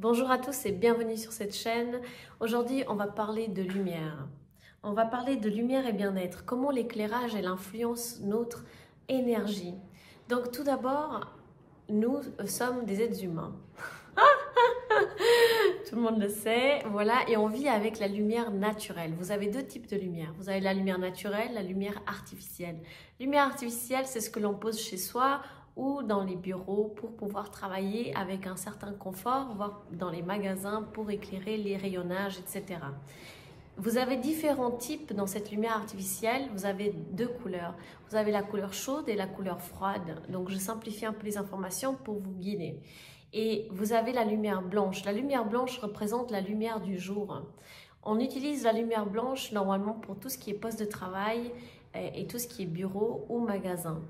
Bonjour à tous et bienvenue sur cette chaîne. Aujourd'hui, on va parler de lumière. On va parler de lumière et bien-être, comment l'éclairage elle influence notre énergie. Donc tout d'abord, nous sommes des êtres humains. Tout le monde le sait, voilà, et on vit avec la lumière naturelle. Vous avez deux types de lumière. Vous avez la lumière naturelle, la lumière artificielle. Lumière artificielle, c'est ce que l'on pose chez soi ou dans les bureaux pour pouvoir travailler avec un certain confort, voire dans les magasins pour éclairer les rayonnages, etc. Vous avez différents types dans cette lumière artificielle. Vous avez deux couleurs. Vous avez la couleur chaude et la couleur froide. Donc, je simplifie un peu les informations pour vous guider. Et vous avez la lumière blanche. La lumière blanche représente la lumière du jour. On utilise la lumière blanche normalement pour tout ce qui est poste de travail et tout ce qui est bureau ou magasin,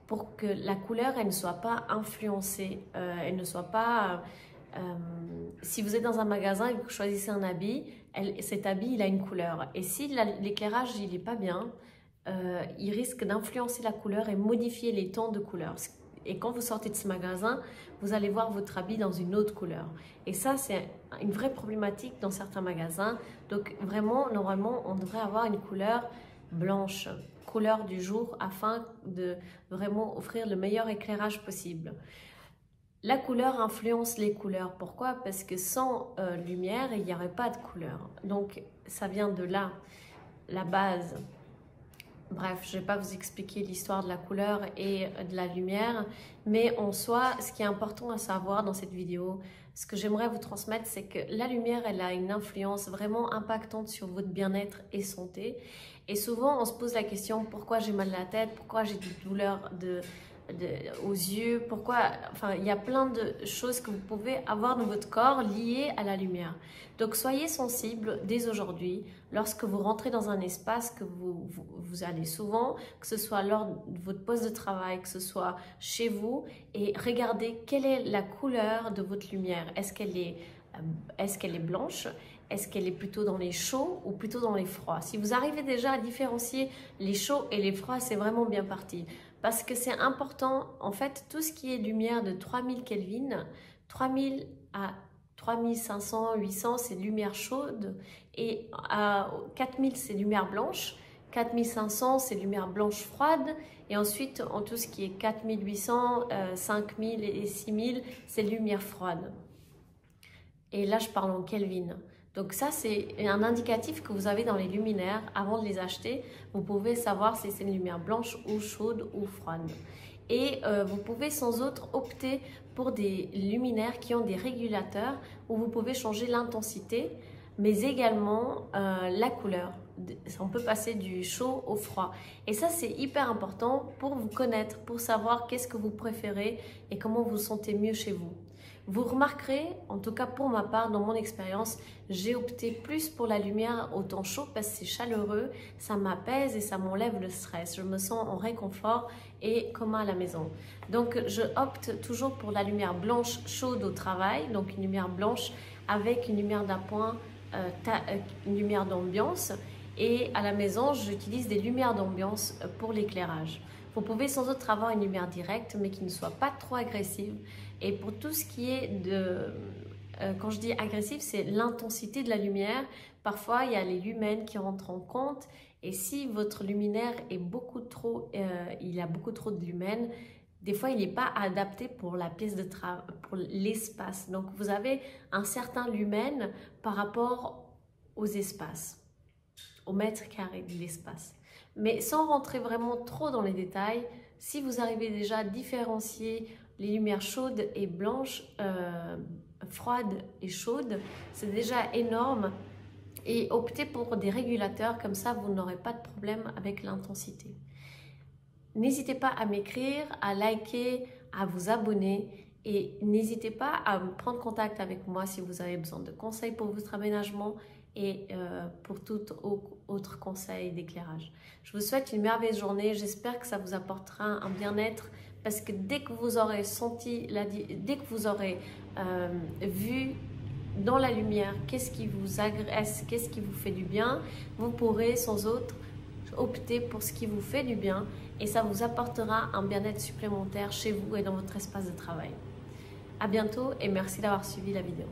pour que la couleur elle ne soit pas influencée, elle ne soit pas... si vous êtes dans un magasin et que vous choisissez un habit, cet habit il a une couleur. Et si l'éclairage il n'est pas bien, il risque d'influencer la couleur et modifier les tons de couleur. Et quand vous sortez de ce magasin, vous allez voir votre habit dans une autre couleur. Et ça, c'est une vraie problématique dans certains magasins. Donc vraiment, normalement, on devrait avoir une couleur blanche, couleur du jour, afin de vraiment offrir le meilleur éclairage possible. La couleur influence les couleurs. Pourquoi? Parce que sans lumière, il n'y aurait pas de couleur. Donc, ça vient de là, la base. Bref, je ne vais pas vous expliquer l'histoire de la couleur et de la lumière, mais en soi, ce qui est important à savoir dans cette vidéo, ce que j'aimerais vous transmettre, c'est que la lumière, elle a une influence vraiment impactante sur votre bien-être et santé. Et souvent, on se pose la question, pourquoi j'ai mal à la tête, pourquoi j'ai des douleurs aux yeux, pourquoi, enfin, il y a plein de choses que vous pouvez avoir dans votre corps liées à la lumière. Donc, soyez sensible dès aujourd'hui, lorsque vous rentrez dans un espace que vous allez souvent, que ce soit lors de votre poste de travail, que ce soit chez vous, et regardez quelle est la couleur de votre lumière. Est-ce qu'elle est blanche? Est-ce qu'elle est plutôt dans les chauds ou plutôt dans les froids? Si vous arrivez déjà à différencier les chauds et les froids, c'est vraiment bien parti. Parce que c'est important, en fait, tout ce qui est lumière de 3000 Kelvin, 3000 à 3500, 800, c'est lumière chaude. Et à 4000, c'est lumière blanche. 4500, c'est lumière blanche froide. Et ensuite, en tout ce qui est 4800, 5000 et 6000, c'est lumière froide. Et là, je parle en Kelvin. Donc ça, c'est un indicatif que vous avez dans les luminaires. Avant de les acheter, vous pouvez savoir si c'est une lumière blanche ou chaude ou froide. Et vous pouvez sans autre opter pour des luminaires qui ont des régulateurs où vous pouvez changer l'intensité, mais également la couleur. On peut passer du chaud au froid. Et ça, c'est hyper important pour vous connaître, pour savoir qu'est-ce que vous préférez et comment vous vous sentez mieux chez vous. Vous remarquerez, en tout cas pour ma part, dans mon expérience, j'ai opté plus pour la lumière au temps chaud parce que c'est chaleureux, ça m'apaise et ça m'enlève le stress. Je me sens en réconfort et comme à la maison. Donc, je opte toujours pour la lumière blanche chaude au travail, donc une lumière blanche avec une lumière d'appoint, une lumière d'ambiance. Et à la maison, j'utilise des lumières d'ambiance pour l'éclairage. Vous pouvez sans autre avoir une lumière directe, mais qui ne soit pas trop agressive. Et pour tout ce qui est de... quand je dis agressif, c'est l'intensité de la lumière. Parfois, il y a les lumens qui rentrent en compte. Et si votre luminaire est beaucoup trop... il a beaucoup trop de lumens, des fois, il n'est pas adapté pour la pièce de travail, pour l'espace. Donc, vous avez un certain lumen par rapport aux espaces, au mètre carré de l'espace. Mais sans rentrer vraiment trop dans les détails, si vous arrivez déjà à différencier les lumières chaudes et blanches, froides et chaudes, c'est déjà énorme. Et optez pour des régulateurs, comme ça vous n'aurez pas de problème avec l'intensité. N'hésitez pas à m'écrire, à liker, à vous abonner et n'hésitez pas à prendre contact avec moi si vous avez besoin de conseils pour votre aménagement et pour tout autre conseil d'éclairage. Je vous souhaite une merveilleuse journée, j'espère que ça vous apportera un bien-être parce que dès que vous aurez senti, dès que vous aurez vu dans la lumière qu'est-ce qui vous agresse, qu'est-ce qui vous fait du bien, vous pourrez sans autre optez pour ce qui vous fait du bien et ça vous apportera un bien-être supplémentaire chez vous et dans votre espace de travail. À bientôt et merci d'avoir suivi la vidéo.